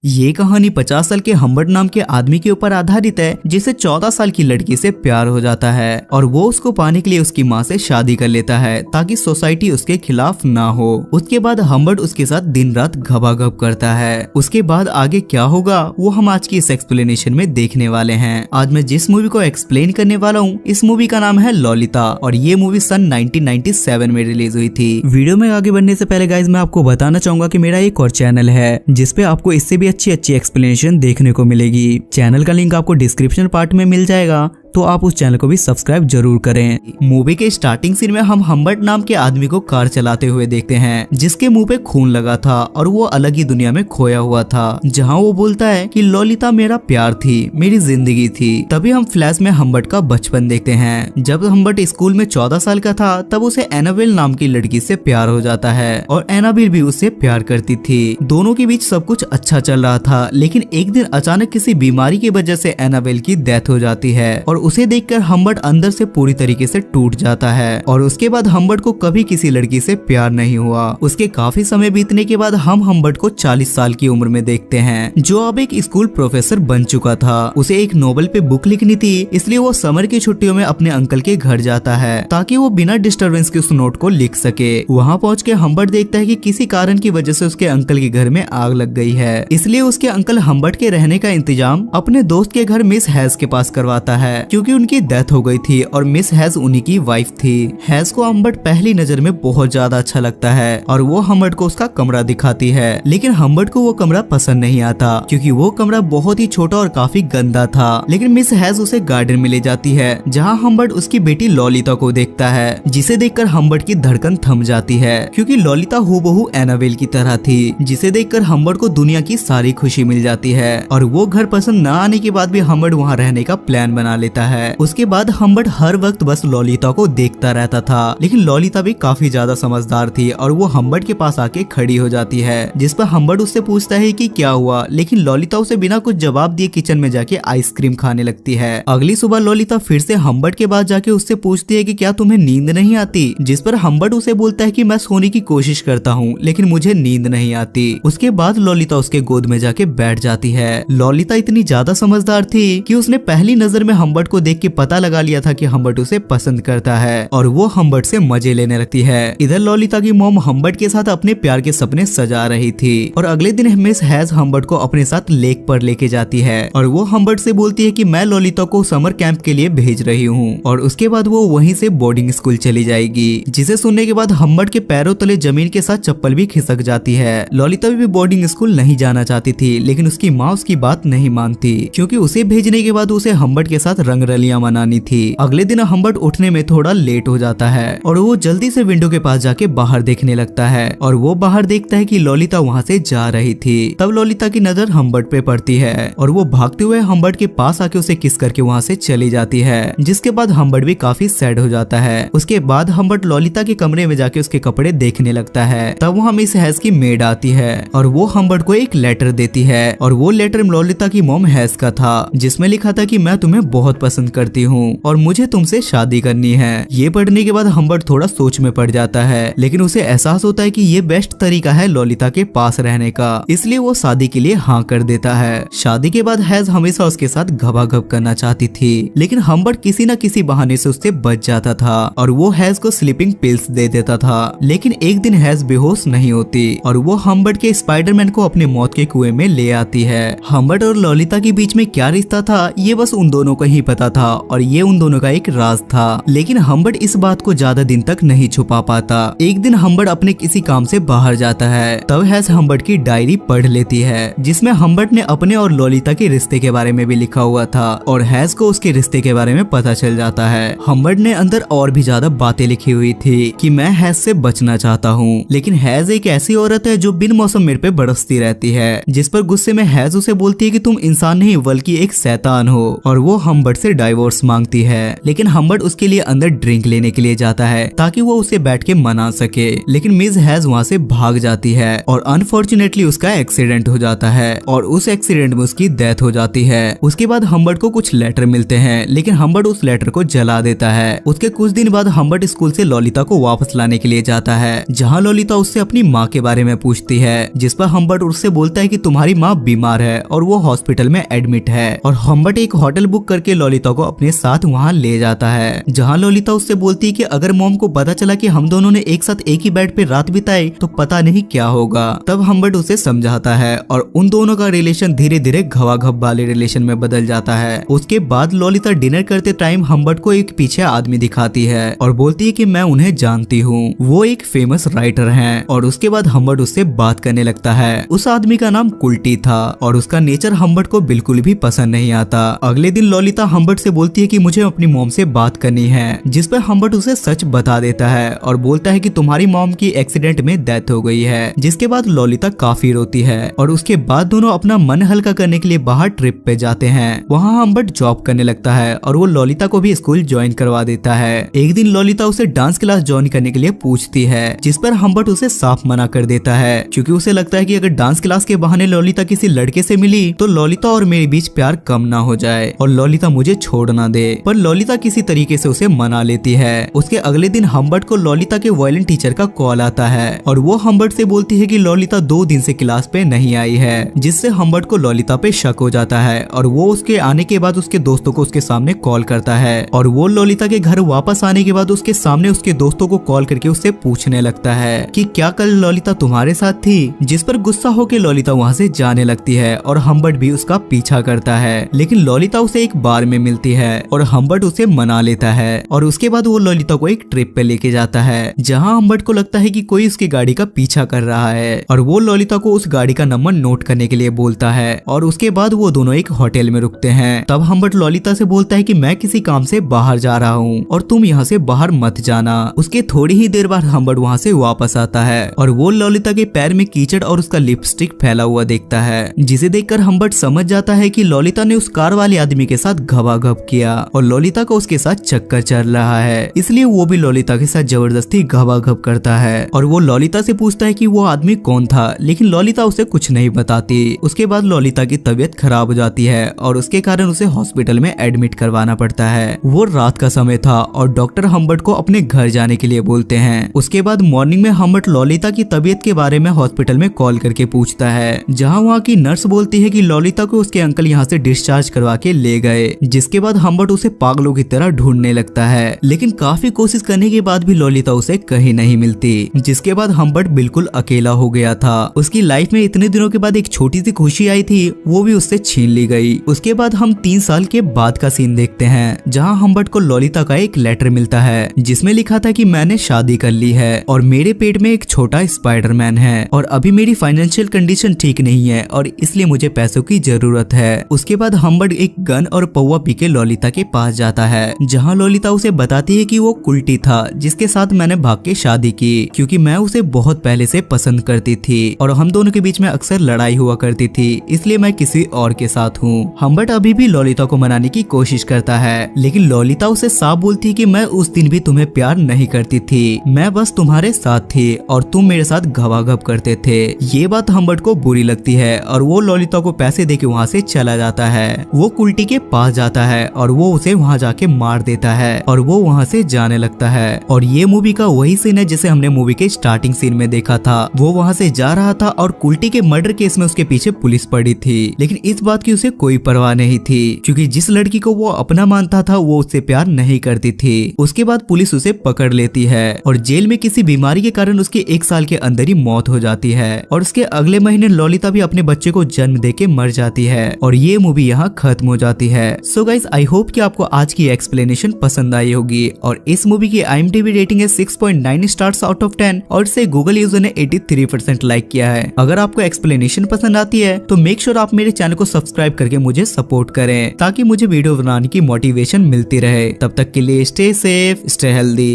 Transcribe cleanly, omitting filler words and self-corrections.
ये कहानी 50 साल के हम्बर्ट नाम के आदमी के ऊपर आधारित है जिसे 14 साल की लड़की से प्यार हो जाता है और वो उसको पाने के लिए उसकी माँ से शादी कर लेता है ताकि सोसाइटी उसके खिलाफ ना हो। उसके बाद हम्बर्ट उसके साथ दिन रात घबाघब करता है। उसके बाद आगे क्या होगा वो हम आज की इस एक्सप्लेनेशन में देखने वाले हैं। आज मैं जिस मूवी को एक्सप्लेन करने वाला हूँ इस मूवी का नाम है लॉलिता और ये मूवी सन 1997 में रिलीज हुई थी। वीडियो में आगे बढ़ने से पहले गाइज मैं आपको बताना चाहूंगा कि मेरा एक और चैनल है जिसपे आपको इससे भी अच्छी एक्सप्लेनेशन देखने को मिलेगी। चैनल का लिंक आपको डिस्क्रिप्शन पार्ट में मिल जाएगा, तो आप उस चैनल को भी सब्सक्राइब जरूर करें। मूवी के स्टार्टिंग सीन में हम हम्बर्ट नाम के आदमी को कार चलाते हुए देखते हैं जिसके मुंह पे खून लगा था और वो अलग ही दुनिया में खोया हुआ था, जहां वो बोलता है कि लॉलिता मेरा प्यार थी, मेरी जिंदगी थी। तभी हम फ्लैश में हम्बर्ट का बचपन देखते हैं। जब हम्बर्ट स्कूल में 14 साल का था तब उसे एनाबेल नाम की लड़की से प्यार हो जाता है और एनाबेल भी उससे प्यार करती थी। दोनों के बीच सब कुछ अच्छा चल रहा था, लेकिन एक दिन अचानक किसी बीमारी की वजह से एनाबेल की डेथ हो जाती है और उसे देखकर हम्बर्ट अंदर से पूरी तरीके से टूट जाता है और उसके बाद हम्बर्ट को कभी किसी लड़की से प्यार नहीं हुआ। उसके काफी समय बीतने के बाद हम हम्बर्ट को 40 साल की उम्र में देखते हैं, जो अब एक स्कूल प्रोफेसर बन चुका था। उसे एक नोवेल पे बुक लिखनी थी, इसलिए वो समर की छुट्टियों में अपने अंकल के घर जाता है ताकि वो बिना डिस्टर्बेंस के उस नोट को लिख सके। वहाँ पहुँच के हम्बर्ट देखता है कि किसी कारण की वजह से उसके अंकल के घर में आग लग गई है, इसलिए उसके अंकल हम्बर्ट के रहने का इंतजाम अपने दोस्त के घर मिस हैज के पास करवाता है क्योंकि उनकी डेथ हो गई थी और मिस हैज उन्हीं की वाइफ थी। हैज को हम्बर्ट पहली नजर में बहुत ज्यादा अच्छा लगता है और वो हम्बर्ट को उसका कमरा दिखाती है, लेकिन हम्बर्ट को वो कमरा पसंद नहीं आता क्योंकि वो कमरा बहुत ही छोटा और काफी गंदा था। लेकिन मिस हैज उसे गार्डन में ले जाती है जहाँ हम्बर्ट उसकी बेटी लॉलिता को देखता है, जिसे देखकर हम्बर्ट की धड़कन थम जाती है क्योंकि लॉलिता हूबहू एनाबेल की तरह थी, जिसे देखकर हम्बर्ट को दुनिया की सारी खुशी मिल जाती है और वो घर पसंद न आने के बाद भी हम्बर्ट वहाँ रहने का प्लान बना लेता है। उसके बाद हम्बर्ट हर वक्त बस लॉलिता को देखता रहता था, लेकिन लॉलिता भी काफी ज्यादा समझदार थी और वो हम्बर्ट के पास आके खड़ी हो जाती है, जिस पर हम्बर्ट उससे पूछता है कि क्या हुआ, लेकिन लॉलिता उसे बिना कुछ जवाब दिए किचन में जाके आइसक्रीम खाने लगती है। अगली सुबह लॉलिता फिर से हम्बर्ट के पास जाके उससे पूछती है कि क्या तुम्हें नींद नहीं आती, जिस पर हम्बर्ट उसे बोलता है कि मैं सोने की कोशिश करता हूँ लेकिन मुझे नींद नहीं आती। उसके बाद लॉलिता उसके गोद में जाके बैठ जाती है। लॉलिता इतनी ज्यादा समझदार थी कि उसने पहली नजर में हम्बर्ट को देख के पता लगा लिया था कि हम्बर्ट उसे पसंद करता है और वो हम्बर्ट से मजे लेने लगती है। इधर लॉलिता की मॉम हम्बर्ट के साथ अपने प्यार के सपने सजा रही थी और अगले दिन मिस हैज हम्बर्ट को अपने साथ लेक पर लेके जाती है और वो हम्बर्ट से बोलती है कि मैं लॉलिता को समर कैंप के लिए भेज रही हूँ और उसके बाद वो वहीं से बोर्डिंग स्कूल चली जाएगी, जिसे सुनने के बाद हम्बर्ट के पैरों तले जमीन के साथ चप्पल भी खिसक जाती है। लॉलिता भी बोर्डिंग स्कूल नहीं जाना चाहती थी, लेकिन उसकी माँ उसकी बात नहीं मानती क्योंकि उसे भेजने के बाद उसे हम्बर्ट के साथ रंगरलियां मनानी थी। अगले दिन हम्बर्ट उठने में थोड़ा लेट हो जाता है और वो जल्दी से विंडो के पास जाके बाहर देखने लगता है और वो बाहर देखता है कि लॉलिता वहाँ से जा रही थी। तब लॉलिता की नजर हम्बर्ट पे पड़ती है और वो भागते हुए हम्बर्ट के पास आके उसे किस करके वहाँ से चली जाती है, जिसके बाद हम्बर्ट भी काफी सैड हो जाता है। उसके बाद हम्बर्ट लॉलिता के कमरे में जाके उसके कपड़े देखने लगता है। तब वहाँ मिस हैज की मेड आती है और वो हम्बर्ट को एक लेटर देती है और वो लेटर लॉलिता की मॉम हैज का था, जिसमें लिखा था कि मैं तुम्हें बहुत पसंद करती हूँ और मुझे तुमसे शादी करनी है। ये पढ़ने के बाद हम्बर्ट थोड़ा सोच में पड़ जाता है, लेकिन उसे एहसास होता है कि ये बेस्ट तरीका है लॉलिता के पास रहने का, इसलिए वो शादी के लिए हाँ कर देता है। शादी के बाद हैज हमेशा उसके साथ घबाघब करना चाहती थी, लेकिन हम्बर्ट किसी न किसी बहाने से उससे बच जाता था और वो हैज को स्लीपिंग पिल्स दे देता था। लेकिन एक दिन हैज बेहोश नहीं होती और वो हम्बर्ट के स्पाइडरमैन को अपने मौत के कुएं में ले आती है। हम्बर्ट और लॉलिता के बीच में क्या रिश्ता था ये बस उन दोनों को ही पता था और ये उन दोनों का एक राज था, लेकिन हम्बर्ट इस बात को ज्यादा दिन तक नहीं छुपा पाता। एक दिन हम्बर्ट अपने किसी काम से बाहर जाता है, तब हैज हम्बर्ट की डायरी पढ़ लेती है जिसमें हम्बर्ट ने अपने और लॉलिता के रिश्ते के बारे में भी लिखा हुआ था और हैज को उसके रिश्ते के बारे में पता चल जाता है। हम्बर्ट ने अंदर और भी ज्यादा बातें लिखी हुई थी कि मैं हैज से बचना चाहता हूँ, लेकिन हैज एक ऐसी औरत है जो बिन मौसम मेरे पे बरसती रहती है, जिस पर गुस्से में हैज उसे बोलती है कि तुम इंसान नहीं बल्कि एक शैतान हो और वो हम्बर्ट से डाइवोर्स मांगती है, लेकिन हम्बर्ट उसके लिए अंदर ड्रिंक लेने के लिए जाता है ताकि वो उसे बैठ के मना सके। लेकिन मिस हैज वहाँ से भाग जाती है और अनफॉर्चुनेटली उसका एक्सीडेंट हो जाता है और उस एक्सीडेंट में उसकी डेथ हो जाती है। उसके बाद हम्बर्ट को कुछ लेटर मिलते हैं, लेकिन हम्बर्ट उस लेटर को जला देता है। उसके कुछ दिन बाद हम्बर्ट स्कूल से लॉलिता को वापस लाने के लिए जाता है, जहाँ लॉलिता उससे अपनी माँ के बारे में पूछती है, जिस पर हम्बर्ट उससे बोलता है कि तुम्हारी माँ बीमार है और वो हॉस्पिटल में एडमिट है। और हम्बर्ट एक होटल बुक करके लॉलिता को अपने साथ वहाँ ले जाता है, जहाँ लॉलिता उससे बोलती है कि अगर मॉम को पता चला कि हम दोनों ने एक साथ एक ही बेड पे रात बिताई तो पता नहीं क्या होगा। तब हम्बर्ट उसे समझाता है और उन दोनों का रिलेशन धीरे धीरे घवाघप वाले रिलेशन में बदल जाता है। उसके बाद लॉलिता डिनर करते टाइम हम्बर्ट को एक पीछे आदमी दिखाती है और बोलती है कि मैं उन्हें जानती हूँ, वो एक फेमस राइटर हैं। और उसके बाद हम्बर्ट उससे बात करने लगता है। उस आदमी का नाम कुल्टी था और उसका नेचर हम्बर्ट को बिल्कुल भी पसंद नहीं आता। अगले दिन लॉलिता हम्बर्ट से बोलती है कि मुझे अपनी मॉम से बात करनी है, जिस पर हम्बर्ट उसे सच बता देता है और बोलता है कि तुम्हारी मॉम की एक्सीडेंट में डेथ हो गई है। जिसके बाद लॉलिता काफी रोती है और उसके बाद दोनों अपना मन हल्का करने के लिए बाहर ट्रिप पे जाते हैं। वहाँ हम्बर्ट जॉब करने लगता है और वो लॉलिता को भी स्कूल ज्वाइन करवा देता है। एक दिन लॉलिता उसे डांस क्लास ज्वाइन करने के लिए पूछती है, जिस पर हम्बर्ट उसे साफ मना कर देता है, क्योंकि उसे लगता है कि अगर डांस क्लास के बहाने लॉलिता किसी लड़के से मिली तो लॉलिता और मेरे बीच प्यार कम ना हो जाए और लॉलिता मुझे छोड़ ना दे। पर लॉलिता किसी तरीके से उसे मना लेती है। उसके अगले दिन हम्बर्ट को लॉलिता के वायलिन टीचर का कॉल आता है और वो हम्बर्ट से बोलती है कि लॉलिता 2 दिन से क्लास पे नहीं आई है, जिससे हम्बर्ट को लॉलिता पे शक हो जाता है और वो उसके आने के बाद उसके दोस्तों को उसके सामने कॉल करता है और वो लॉलिता के घर वापस आने के बाद उसके सामने उसके दोस्तों को कॉल करके उससे पूछने लगता है कि क्या कल लॉलिता तुम्हारे साथ थी, जिस पर गुस्सा होकर लॉलिता वहाँ से जाने लगती है और हम्बर्ट भी उसका पीछा करता है। लेकिन लॉलिता उसे एक बार में मिलती है और हम्बर्ट उसे मना लेता है और उसके बाद वो लॉलिता को एक ट्रिप पे लेके जाता है, जहाँ हम्बर्ट को लगता है कि कोई उसकी गाड़ी का पीछा कर रहा है और वो लॉलिता को उस गाड़ी का नंबर नोट करने के लिए बोलता है और उसके बाद वो दोनों एक होटल में रुकते हैं। तब हम्बर्ट लॉलिता से बोलता है कि मैं किसी काम से बाहर जा रहा हूँ और तुम यहाँ से बाहर मत जाना। उसके थोड़ी ही देर बाद हम्बर्ट वहाँ से वापस आता है और वो लॉलिता के पैर में कीचड़ और उसका लिपस्टिक फैला हुआ देखता है, जिसे देखकर हम्बर्ट समझ जाता है कि लॉलिता ने उस कार वाले आदमी के साथ घबाघब किया और लॉलिता को उसके साथ चक्कर चल रहा है, इसलिए वो भी लॉलिता के साथ जबरदस्ती घबाघब करता है। और वो लॉलिता से पूछता है कि वो आदमी कौन था, लेकिन लॉलिता उसे कुछ नहीं बताती। उसके बाद लॉलिता की तबीयत खराब हो जाती है और उसके कारण उसे हॉस्पिटल में एडमिट करवाना पड़ता है। वो रात का समय था और डॉक्टर हम्बर्ट को अपने घर जाने के लिए बोलते हैं। उसके बाद मॉर्निंग में हम्बर्ट लॉलिता की तबीयत के बारे में हॉस्पिटल में कॉल करके पूछता है, जहाँ वहाँ की नर्स बोलती है कि लॉलिता को उसके अंकल यहाँ से डिस्चार्ज करवा के ले गए। जिसके बाद हम्बर्ट उसे पागलों की तरह ढूंढने लगता है, लेकिन काफी कोशिश करने के बाद भी लॉलिता उसे कहीं नहीं मिलती। जिसके बाद हम्बर्ट बिल्कुल अकेला हो गया था। उसकी लाइफ में इतने दिनों के बाद एक छोटी सी खुशी आई थी, वो भी उससे छीन ली गई। उसके बाद हम 3 साल के बाद का सीन देखते हैं, जहाँ हम्बर्ट को लॉलिता का एक लेटर मिलता है जिसमें लिखा था कि मैंने शादी कर ली है और मेरे पेट में एक छोटा स्पाइडरमैन है और अभी मेरी फाइनेंशियल कंडीशन ठीक नहीं है और इसलिए मुझे पैसों की जरूरत है। उसके बाद हम्बर्ट एक गन और पौवा पी के लॉलिता के पास जाता है, जहाँ लॉलिता उसे बताती है कि वो कुल्टी था जिसके साथ मैंने भाग के शादी की, क्योंकि मैं उसे बहुत पहले से पसंद करती थी और हम दोनों के बीच में अक्सर लड़ाई हुआ करती थी, इसलिए मैं किसी और के साथ हूँ। हम्बर्ट अभी भी लॉलिता को मनाने की कोशिश करता है, लेकिन लॉलिता उसे साफ बोलती है कि मैं उस दिन भी तुम्हें प्यार नहीं करती थी, मैं बस तुम्हारे साथ थी और तुम मेरे साथ घबाघब करते थे। ये बात हम्बर्ट को बुरी लगती है और वो लॉलिता को पैसे देके वहाँ से चला जाता है। वो कुल्टी के पास जाता है और वो उसे वहाँ जाके मार देता है और वो वहाँ से जाने लगता है। और ये मूवी का वही सीन है जिसे हमने मूवी के स्टार्टिंग सीन में देखा था। वो वहाँ से जा रहा था और कुल्टी के मर्डर केस में उसके पीछे पुलिस पड़ी थी, लेकिन इस बात की उसे कोई परवाह नहीं थी, क्योंकि जिस लड़की को वो अपना मानता था वो उससे प्यार नहीं करती थी। उसके बाद पुलिस उसे पकड़ लेती है और जेल में किसी बीमारी के कारण उसके 1 साल के अंदर ही मौत हो जाती है और उसके अगले महीने लॉलिता भी अपने बच्चे को जन्म देके मर जाती है और ये मूवी यहाँ खत्म हो जाती है। सो गाइस, आई होप कि आपको आज की एक्सप्लेनेशन पसंद आई होगी और इस मूवी की IMDb रेटिंग है 6.9 स्टार्स आउट ऑफ 10 और इसे गूगल यूजर ने 83% लाइक किया है। अगर आपको एक्सप्लेनेशन पसंद आती है तो मेक श्योर आप मेरे चैनल को सब्सक्राइब करके मुझे सपोर्ट करें, ताकि मुझे वीडियो बनाने की मोटिवेशन मिलती रहे। तब तक के लिए स्टे सेफ, स्टे हेल्दी।